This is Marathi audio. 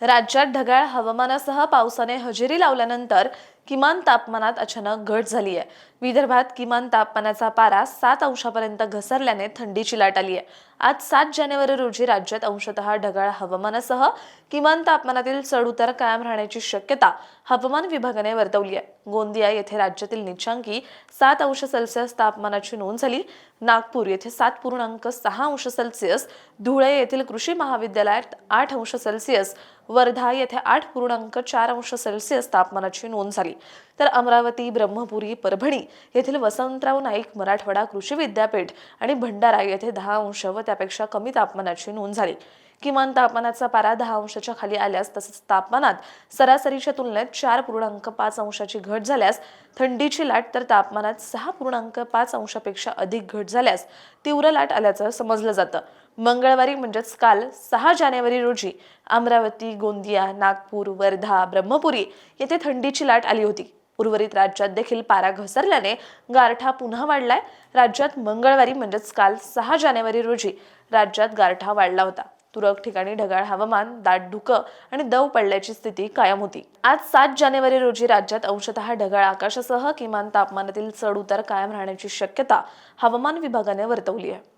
राज्यात ढगाळ हवामानासह पावसाने हजेरी लावल्यानंतर किमान तापमानात अचानक घट झाली आहे। विदर्भात किमान तापमानाचा पारा 7 अंशापर्यंत घसरल्याने थंडीची लाट आली आहे। आज 7 जानेवारी रोजी राज्यात अंशतः ढगाळ हवामानासह किमान तापमानातील चढउतार कायम राहण्याची शक्यता हवामान विभागाने वर्तवली आहे। गोंदिया येथे राज्यातील निचांकी 7 अंश सेल्सिअस तापमानाची नोंद झाली। नागपूर येथे 7.6 अंश सेल्सिअस, धुळे येथील कृषी महाविद्यालयात 8 अंश सेल्सिअस, वर्धा येथे 8.4 अंश सेल्सिअस तापमानाची नोंद झाली। तर अमरावती, ब्रह्मपुरी, परभणी येथील वसंतराव नाईक मराठवाडा कृषी विद्यापीठ आणि भंडारा येथे 10 अंश व त्यापेक्षा कमी तापमानाची नोंद झाली। किमान तापमानाचा पारा 10 अंशाच्या खाली आल्यास तसेच तापमानात सरासरीच्या तुलनेत 4.5 अंशाची घट झाल्यास थंडीची लाट, तर तापमानात 6.5 अंशापेक्षा अधिक घट झाल्यास तीव्र लाट आल्याचं समजलं जातं। मंगळवारी म्हणजेच काल 6 जानेवारी रोजी अमरावती, गोंदिया, नागपूर, वर्धा, ब्रह्मपुरी येथे थंडीची लाट आली होती। उर्वरित राज्यात देखील पारा घसरल्याने गारठा पुन्हा वाढलाय। राज्यात मंगळवारी म्हणजेच काल 6 जानेवारी रोजी राज्यात गारठा वाढला होता। तुरळक ठिकाणी ढगाळ हवामान, दाट धुकं आणि दव पडल्याची स्थिती कायम होती। आज 7 जानेवारी रोजी राज्यात अंशतः ढगाळ आकाशासह किमान तापमानातील चढ उतार कायम राहण्याची शक्यता हवामान विभागाने वर्तवली आहे।